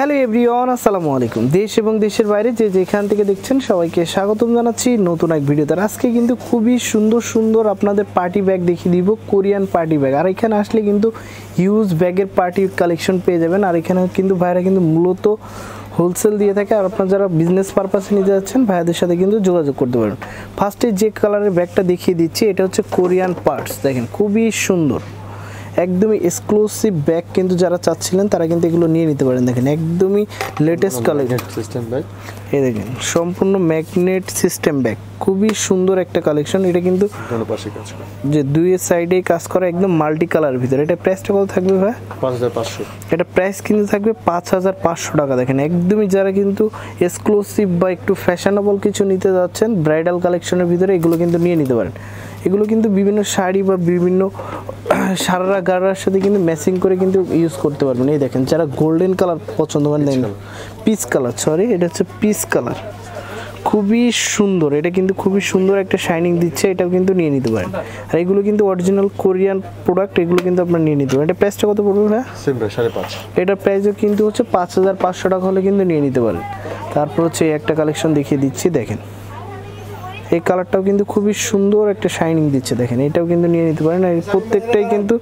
Hello everyone, আসসালামু আলাইকুম। দেশ এবং দেশের বাইরে যে যেখান থেকে দেখছেন সবাইকে স্বাগতম জানাচ্ছি নতুন এক ভিডিওতে। আজকে কিন্তু খুবই সুন্দর সুন্দর আপনাদের পার্টি ব্যাগ দেখিয়ে দিব, কোরিয়ান পার্টি ব্যাগ। আর এখানে আসলে কিন্তু হিউজ ব্যাগের পার্টি কালেকশন পেয়ে যাবেন। আর এখানে কিন্তু ভাইরা কিন্তু মূলত হোলসেল দিয়ে থাকে। আর আপনারা যারা বিজনেস পারপাসে নিতে যাচ্ছেন ভাইয়াদের সাথে কিন্তু যোগাযোগ করতে পারেন। ফার্স্টে যে কালারের ব্যাগটা দেখিয়ে দিচ্ছি এটা হচ্ছে কোরিয়ান পার্টস। দেখেন খুবই সুন্দর, একদমই এক্সক্লুসিভ ব্যাগ, কিন্তু যারা চাচ্ছিলেন তারা কিন্তু এগুলো নিয়ে নিতে পারেন। দেখেন একদমই লেটেস্ট কালেকশন সিস্টেম ব্যাগ, এই দেখেন সম্পূর্ণ ম্যাগনেট সিস্টেম ব্যাগ, খুবই সুন্দর একটা কালেকশন। এটা কিন্তু যে দুইয়ের সাইডে কাজ করা, একদম মাল্টি কালার ভিতরে। এটা প্রাইসটা কত থাকবে ভাই? 5500। এটা প্রাইস কিন্তু থাকবে 5500 টাকা। দেখেন একদমই যারা কিন্তু এক্সক্লুসিভ বা একটু ফ্যাশনেবল কিছু নিতে যাচ্ছেন ব্রাইডাল কালেকশনের ভিতরে, এগুলো কিন্তু নিয়ে নিতে পারেন। এগুলো কিন্তু বিভিন্ন শাড়ি বা বিভিন্ন সারারা গারার সাথে কিন্তু ম্যাচিং করে কিন্তু ইউজ করতে পারবেন। এই দেখেন যারা গোল্ডেন কালার পছন্দ করেন, দেখেন পিচ কালার, সরি এটা হচ্ছে পিচ কালার, খুবই সুন্দর। এটা কিন্তু খুবই সুন্দর একটা শাইনিং দিচ্ছে, এটাও কিন্তু নিয়ে নিতে পারেন। আর এগুলো কিন্তু অরিজিনাল কোরিয়ান প্রোডাক্ট, এগুলো কিন্তু আপনারা নিয়ে নিতে পারেন। এটা প্রাইসটা কত পড়বে ভাই? Same price 5.5। এটার প্রাইসও কিন্তু হচ্ছে 5500 টাকা হলে কিন্তু নিয়ে নিতে পারেন। তারপর হচ্ছে এই একটা কালেকশন দেখিয়ে দিচ্ছি, দেখেন এই কালারটাও কিন্তু খুবই সুন্দর একটা শাইনিং দিচ্ছে, দেখেন এটাও কিন্তু নিয়ে নিতে পারেন। আর প্রত্যেকটাই কিন্তু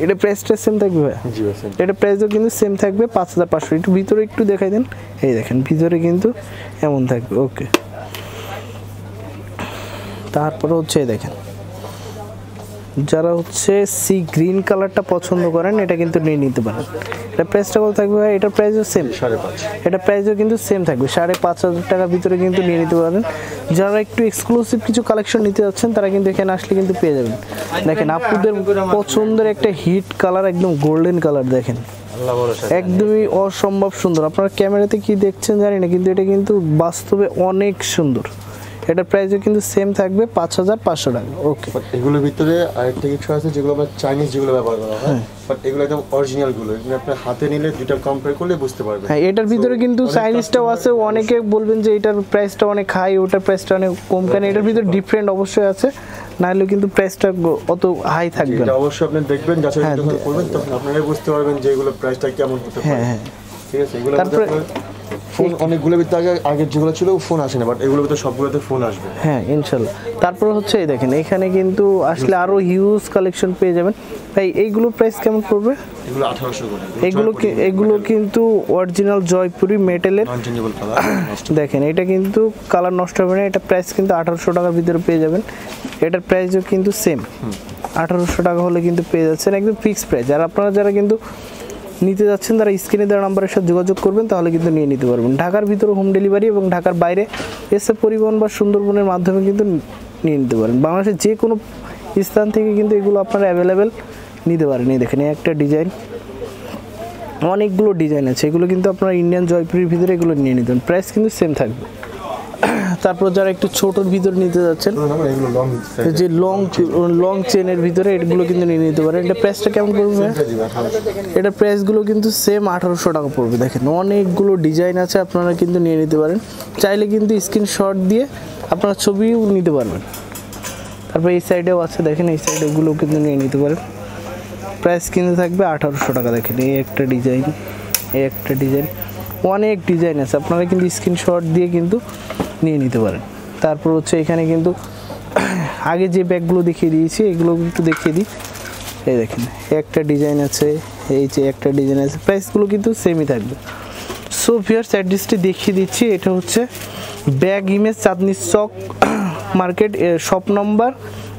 এটা প্রাইসটা সেম থাকবে ভাই? জি ভাই সেম। এটা প্রাইসও কিন্তু সেম থাকবে 5500। একটু ভিতরে একটু দেখাই দেন, এই দেখেন ভিতরে কিন্তু এমন থাকবে। ওকে, তারপরে হচ্ছে দেখেন যারা হচ্ছে সি গ্রিন কালারটা পছন্দ করেন এটা কিন্তু নিয়ে নিতে পারেন। এটা প্রাইসটা কত থাকবে ভাই? এটার প্রাইসও সেম 5.5। এটা প্রাইসও কিন্তু সেম থাকবে 5500 টাকার ভিতরে কিন্তু নিয়ে নিতে পারেন। যারা একটু এক্সক্লুসিভ কিছু কালেকশন নিতে যাচ্ছেন তারা কিন্তু এখানে আসলে কিন্তু পেয়ে যাবেন। দেখেন আপুদের পছন্দের একটা হিট কালার, একদম গোল্ডেন কালার, দেখেন একদমই অসম্ভব সুন্দর। আপনারা ক্যামেরাতে কি দেখছেন জানি না, কিন্তু এটা কিন্তু বাস্তবে অনেক সুন্দর। এটার প্রাইসও কিন্তু সেম থাকবে 5500 টাকা। ওকে, এগুলোর ভিতরে আরেকটা কিছু আছে যেগুলো আমরা চাইনিজ যেগুলো ব্যবহার করা হয়, বাট এগুলো একদম অরিজিনাল গুলো। এগুলো আপনি হাতে নিলে দুটো কম্পেয়ার করলে বুঝতে পারবেন। হ্যাঁ, এটার ভিতরে কিন্তু চাইনিজটাও আছে। অনেকে বলবেন যে এটার প্রাইসটা অনেক হাই, ওটার প্রাইসটা অনেক কম, কেন এটার ভিতরে ডিফারেন্ট অবশ্যই আছে, না হলে কিন্তু প্রাইসটা অত হাই থাকবে না। অবশ্যই আপনি দেখবেন, যাচাই যখন করবেন তখন আপনারাই বুঝতে পারবেন যে এগুলো প্রাইসটা কেমন হতে পারে। হ্যাঁ হ্যাঁ, ঠিক আছে। এগুলো তারপরে ফোন অনেকগুলো ভিতরে আগের যেগুলো ছিল ফোন আসে না, বাট এগুলোর ভিতরে সবগুলোতে ফোন আসবে। হ্যাঁ ইনশাআল্লাহ। তারপর হচ্ছে এই দেখেন এখানে কিন্তু আসলে আরো হিউজ কালেকশন পেয়ে যাবেন। ভাই এইগুলো প্রাইস কেমন পড়বে? এগুলো 1800 করে। এগুলো কিন্তু অরিজিনাল জয়পুরি মেটালের, দেখেন এটা কিন্তু কালার নষ্ট হবে না। এটা প্রাইস কিন্তু 1800 টাকার ভিতরে পেয়ে যাবেন। এটার প্রাইসও কিন্তু সেম 1800 টাকা হলে কিন্তু পেয়ে যাচ্ছেন, একদম ফিক্সড প্রাইস। আর আপনারা যারা কিন্তু নিতে যাচ্ছেন তারা স্ক্রিনে দেওয়া নাম্বারের সাথে যোগাযোগ করবেন, তাহলে কিন্তু নিয়ে নিতে পারবেন। ঢাকার ভিতরে হোম ডেলিভারি এবং ঢাকার বাইরে এসএ পরিবহন বা সুন্দরবনের মাধ্যমে কিন্তু নিয়ে নিতে পারেন। বাংলাদেশের যে কোনো স্থান থেকে কিন্তু এগুলো আপনারা অ্যাভেলেবেল নিতে পারেন। এই দেখেন একটা ডিজাইন, অনেকগুলো ডিজাইন আছে, এগুলো কিন্তু আপনারা ইন্ডিয়ান জয়পুরের ভিতরে এগুলো নিয়ে নিতে পারেন। প্রাইস কিন্তু সেম থাকবে। তারপর যারা একটু ছোটোর ভিতরে নিতে যাচ্ছেন, যে লং চেনের ভিতরে এগুলো কিন্তু নিয়ে নিতে পারেন। এটা প্রাইসটা কেমন পড়বে? এটা প্রাইসগুলো কিন্তু সেম 1800 টাকা পড়বে। দেখেন অনেকগুলো ডিজাইন আছে, আপনারা কিন্তু নিয়ে নিতে পারেন। চাইলে কিন্তু স্ক্রিনশট দিয়ে আপনারা ছবিও নিতে পারবেন। তারপর এই সাইডেও আছে, দেখেন এই সাইডেগুলো কিন্তু নিয়ে নিতে পারেন। প্রাইস কিন্তু থাকবে 1800 টাকা। দেখেন এই একটা ডিজাইন, এই একটা ডিজাইন, অনেক ডিজাইন আছে, আপনারা কিন্তু স্ক্রিনশট দিয়ে কিন্তু নিয়ে নিতে পারেন। তারপর হচ্ছে এখানে কিন্তু আগে যে ব্যাগগুলো দেখিয়ে দিয়েছি এগুলো একটু দেখিয়ে দিই। এই দেখেন একটা ডিজাইন আছে, এই যে একটা ডিজাইন আছে, প্রাইসগুলো কিন্তু সেমই থাকবে। সো ভিউয়ার্স অ্যাড্রেসটি দেখিয়ে দিচ্ছি, এটা হচ্ছে bag image Chandni Chowk market, shop number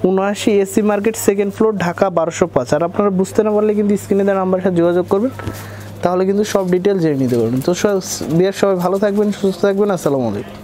79 AC market, second floor, Dhaka 1205। আর আপনারা বুঝতে না পারলে কিন্তু স্ক্রিনে দেওয়া নাম্বারের সাথে যোগাযোগ করবেন, তাহলে কিন্তু সব ডিটেল জেনে নিতে পারবেন। তো সবাই ভালো থাকবেন, সুস্থ থাকবেন। আসসালামু আলাইকুম।